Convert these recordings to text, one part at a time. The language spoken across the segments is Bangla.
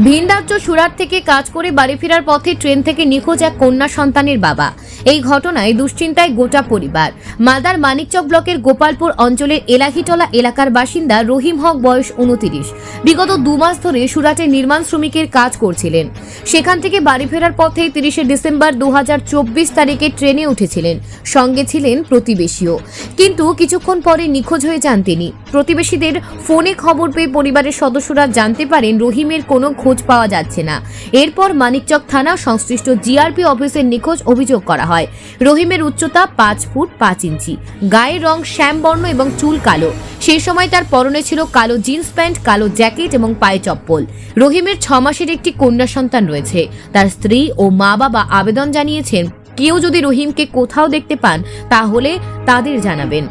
ভিন রাজ্য সুরাট থেকে কাজ করে বাড়ি ফেরার পথে ট্রেন থেকে নিখোঁজ এক কন্যা সন্তানের বাবা। এই ঘটনায় দুশ্চিন্তায় গোটা পরিবার। মালদার মানিকচক ব্লকের গোপালপুর অঞ্চলের এলাহিটলা এলাকার বাসিন্দা রহিম হক, বয়স 29। বিগত 2 মাস ধরে সুরাটে নির্মাণ শ্রমিকের কাজ করছিলেন। সেখান থেকে বাড়ি ফেরার পথে 30শে ডিসেম্বর 2024 তারিখে ট্রেনে উঠেছিলেন। সঙ্গে ছিলেন প্রতিবেশীও, কিন্তু কিছুক্ষণ পরে নিখোঁজ হয়ে যান তিনি। প্রতিবেশীদের ফোনে খবর পেয়ে পরিবারের সদস্যরা জানতে পারেন রহিমের কোনো খোঁজ পাওয়া যাচ্ছে না। এরপর মানিকচক থানা সংশ্লিষ্ট জিআরপি অফিসে নিখোঁজ অভিযোগ করা হয়। রহিমের উচ্চতা 5 ফুট 5 ইঞ্চি, গায়ের রং শ্যামবর্ণ এবং চুল কালো। সেই সময় তার পরনে ছিল কালো জিন্স প্যান্ট, কালো জ্যাকেট এবং পায়ে চপ্পল। রহিমের 6 মাসের একটি কন্যা সন্তান রয়েছে। তার স্ত্রী ও মা বাবা আবেদন জানিয়েছেন, কেউ যদি রহিমকে কোথাও দেখতে পান তাহলে তাদের জানাবেন।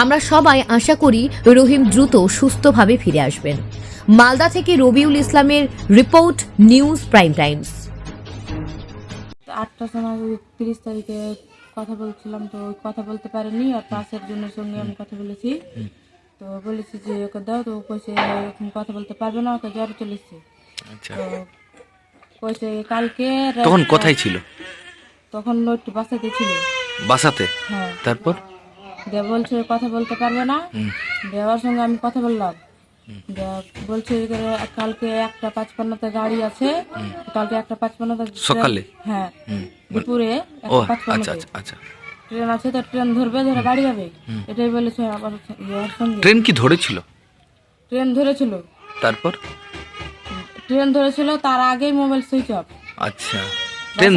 আমরা সবাই আশা করি রহিম দ্রুত সুস্থভাবে ফিরে আসবেন। মালদা থেকে রবিউল ইসলামের রিপোর্ট, নিউজ প্রাইম টাইমস। 8টার সময় 30 তারিখে কথা বলছিলাম, তো ওই কথা বলতে পারিনি। আর পাশের জনের সঙ্গে আমি কথা বলেছি, তো বলেছি যে ওকে দাও, তো কইছে এরকম কথা বলতে পারবে না, ওকে জ্বর চলেছে। আচ্ছা, তো কইছে কালকে তখন কোথায় ছিল? তখন একটু বাসাতে ছিল। বাসাতে? হ্যাঁ। তারপর দিয়ে বলছে কথা বলতে পারবে না। দেওয়ার সঙ্গে আমি কথা বললাম, বলছে যে কালকে 1:55 গাড়ি আছে, কালকে 1:55 সকালে? হ্যাঁ, দুপুরে ও 1:55 আচ্ছা আচ্ছা আচ্ছা। ট্রেন আছে, তো ট্রেন ধরবে, ধরে বাড়ি যাবে, এটাই বলেছে। আবার ওর সঙ্গে ট্রেন কি ধরেছিল? ট্রেন ধরেছিল। তারপর ট্রেন ধরেছিল, তার আগেই মোবাইল সুইচ অফ। আচ্ছা, ট্রেন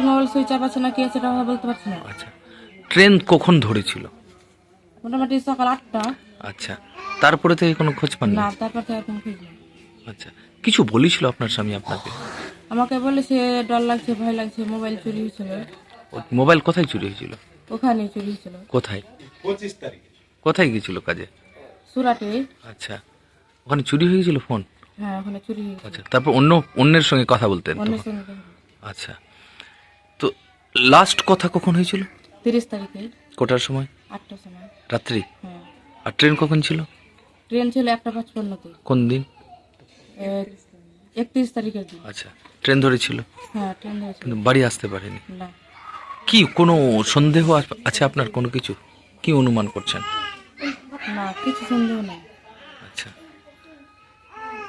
মোবাইল সুইচ অফ আছে না কি আছে সেটা বলতে পারছি না। আচ্ছা, ট্রেন কখন ধরেছিল? মোটামুটি সকাল 8টা। আচ্ছা, তারপরে থেকে কোনো খোঁজ পান না, না? তারপর থেকে এখন খুঁজ নেই। আচ্ছা, কিছু বলেছিল আপনার স্বামী আপনাকে? আমাকে বলেছে ডর লাগছে, ভয় লাগছে, মোবাইল চুরি হয়েছিল। মোবাইল কোথায় চুরি হয়েছিল? ওখানে চুরি হয়েছিল। কোথায়? 25 তারিখে। কোথায় গিয়েছিল কাজে? সুরাটে। আচ্ছা, ওখানে চুরি হয়েছিল ফোন? হ্যাঁ, ওখানে চুরি হয়েছিল। আচ্ছা, তারপর অন্যের সঙ্গে কথা বলতেন অন্যের তখন? সঙ্গে কথা বলি। আচ্ছা, তো লাস্ট কথা কখন হয়েছিল? 30 তারিখে কটার সময়? 8টার সময়। রাত্রি? হ্যাঁ। আর ট্রেন কখন ছিল? ট্রেন ছিল 1:55-তে। কোন দিন? 31 তারিখের দিন। আচ্ছা, ট্রেন ধরেছিল হ্যাঁ, ট্রেন ধরেছিল। কিন্তু বাড়ি আসতে পারেনি। না, কি কোনো সন্দেহ আছে আপনার? কোনো কিছু কি অনুমান করছেন? না, কিছু সন্দেহ নেই। আচ্ছা,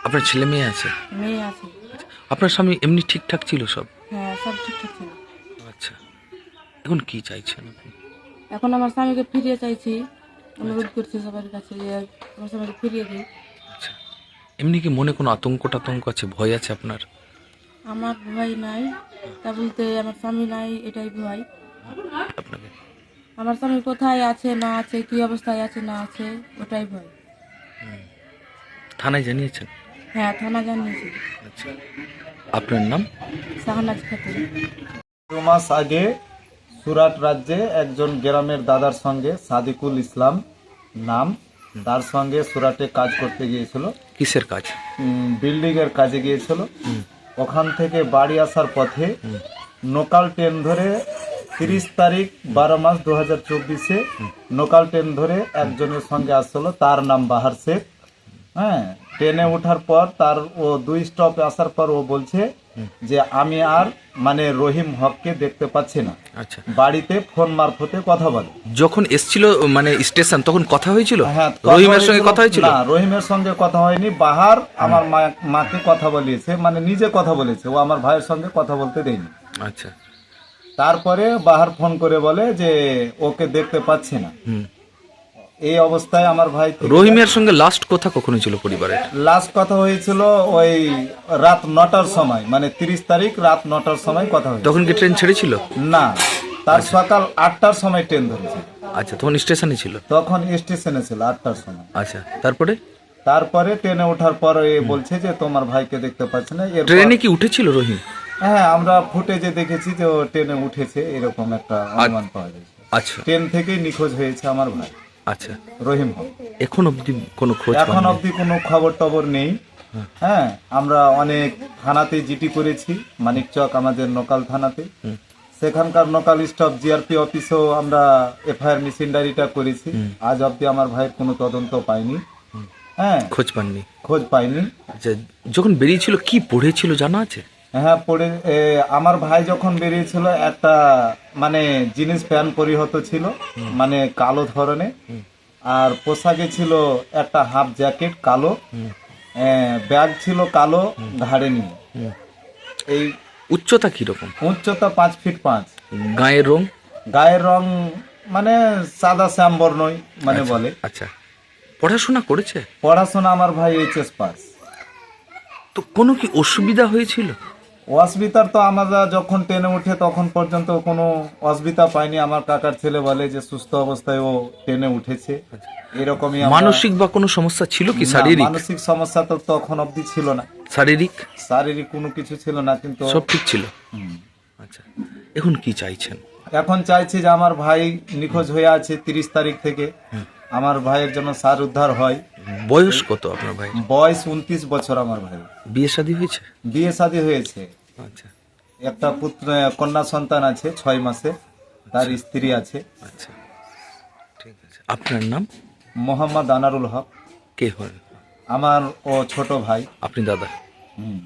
আপনার ছেলে মেয়ে আছে? মেয়ে আছে। আপনার স্বামী এমনি ঠিকঠাক ছিল সব? হ্যাঁ, সব ঠিকঠাক ছিল। আচ্ছা, এখন কি চাইছেন আপনি? এখন আমার স্বামীকে ফিরিয়ে চাইছি, অনুরোধ করছি সবার কাছে যে আমার স্বামীকে ফিরিয়ে দিই। আচ্ছা, এমনি কি মনে কোনো আতঙ্ক আছে, ভয় আছে আপনার? আমার ভয় নাই, তা বলতে আমার স্বামী নাই, এটাই ভয়। আপনাকে আমার স্বামী কোথায় আছে না আছে, কি অবস্থায় আছে না আছে, ওটাই ভয়। থানায় জানিয়েছেন? হ্যাঁ, থানা জানিয়েছি। আচ্ছা, আপনার নাম? শাহনাজ খাতুন। 2 মাস আগে সুরাট রাজ্যে একজন গ্রামের দাদার সঙ্গে সাদিকুল ইসলাম নাম, তার সঙ্গে সুরাটে কাজ করতে গিয়েছিল। কিসের কাজ? বিল্ডিং এর কাজে গিয়েছিল। ওখান থেকে বাড়ি আসার পথে লোকাল ট্রেন ধরে 30 তারিখ 12 মাস 2024-এ লোকাল ট্রেন ধরে একজনের সঙ্গে আসছিল, তার নাম বাহার শেখ। হ্যাঁ, ট্রেনে ওঠার পর তার ও 2 স্টপ আসার পর ও বলছে যে আমি আর রহিম হককে দেখতে পাচ্ছি না। আচ্ছা, বাড়িতে ফোন মারফতে কথা বলে। যখন এসছিল স্টেশন তখন কথা হয়েছিল? হ্যাঁ, রহিমের সঙ্গে কথা হয়েছিল? না, রহিমের সঙ্গে কথা হয়নি। বাহার আমার মাকে কথা বলিয়েছে, নিজে কথা বলেছে, ও আমার ভাইয়ের সঙ্গে কথা বলতে দেয়নি। আচ্ছা, তারপরে বাহার ফোন করে বলে যে ওকে দেখতে পাচ্ছি না। এই অবস্থায় আমার ভাই রহিমের সঙ্গে লাস্ট কথা কখন হয়েছিল পরিবারের? লাস্ট কথা হয়েছিল ওই রাত 9টার সময়, 30 তারিখ রাত 9টার সময় কথা হয়েছিল। তখন কি ট্রেন ছেড়েছিল? না, তার সকাল 8টার সময় ট্রেন ধরেছে। আচ্ছা, তখন স্টেশনে ছিল? তখন স্টেশনে ছিল 8টার সময়। আচ্ছা, তারপরে ট্রেনে ওঠার পর এ বলছে যে তোমার ভাইকে দেখতে পাচ্ছি না। ট্রেনে কি উঠেছিল রহিম? হ্যাঁ, আমরা ফুটেজে দেখেছি যে ও ট্রেনে উঠেছে, এরকম একটা অনুমান পাওয়া যাচ্ছে। আচ্ছা, ট্রেন থেকেই নিখোঁজ হয়েছে আমার ভাই। আচ্ছা, রহিম হক। এখন অবধি কোনো খোঁজ? এখন অবধি কোনো খবর টবর নেই। হ্যাঁ, আমরা অনেক থানাতে জিটি করেছি, মানিকচক আমাদের লোকাল থানাতে। সেখানকার লোকাল স্টাফ জিআরপি অফিসেও আমরা এফআইআর মিসিং ডায়েরিটা করেছি। আজ অবধি আমার ভাইয়ের কোনো তদন্ত পাইনি। হ্যাঁ, খোঁজ পাননি? খোঁজ পাইনি। আচ্ছা, যখন বেরিয়েছিল কি পড়েছিল জানা আছে? হ্যাঁ, আমার ভাই যখন বেরিয়েছিল একটা মানে জিন্স প্যান্ট পরিহত ছিল, মানে কালো ধরনের, আর পোশাকে ছিল একটা হাফ জ্যাকেট কালো, ব্যাগ ছিল কালো ঘাড়ে নিয়ে। এই উচ্চতা কিরকম? উচ্চতা 5 ফিট 5। গায়ের রং? গায়ের রং মানে সাদা শ্যামবর্ণই মানে বলে। আচ্ছা, পড়াশোনা করেছে? পড়াশোনা আমার ভাই এইচএস পাস। তো কোনো কি অসুবিধা হয়েছিল? অসুবিধার তো আমরা যখন ট্রেনে উঠে তখন পর্যন্ত কোনো অসুবিধা পাইনি। আমার কাকার ছেলে বলে যে সুস্থ অবস্থায় ও ট্রেনে উঠেছে, এরকমই। মানসিক বা কোনো সমস্যা ছিল কি? না, শারীরিক? মানসিক সমস্যা তো তখন অবধি ছিল না। শারীরিক শারীরিক কোনো কিছু ছিল না, কিন্তু সব ঠিক ছিল। হুম। আচ্ছা, এখন কি চাইছেন? এখন চাইছি যে আমার ভাই নিখোঁজ হয়ে আছে 30 তারিখ থেকে, আমার ভাইয়ের জন্য সার উদ্ধার হয়। বয়স কত আপনার ভাই? বয়স 29 বছর আমার ভাই। বিয়ে শাদী হয়েছে? বিয়ে শাদী হয়েছে, আচ্ছা একটা কন্যা সন্তান আছে 6 মাসে, তার স্ত্রী আছে। আচ্ছা, ঠিক আছে। আপনার নাম? মোহাম্মদ আনারুল হক। কে হন? আমার ও ছোট ভাই। আপনি দাদা? হুম।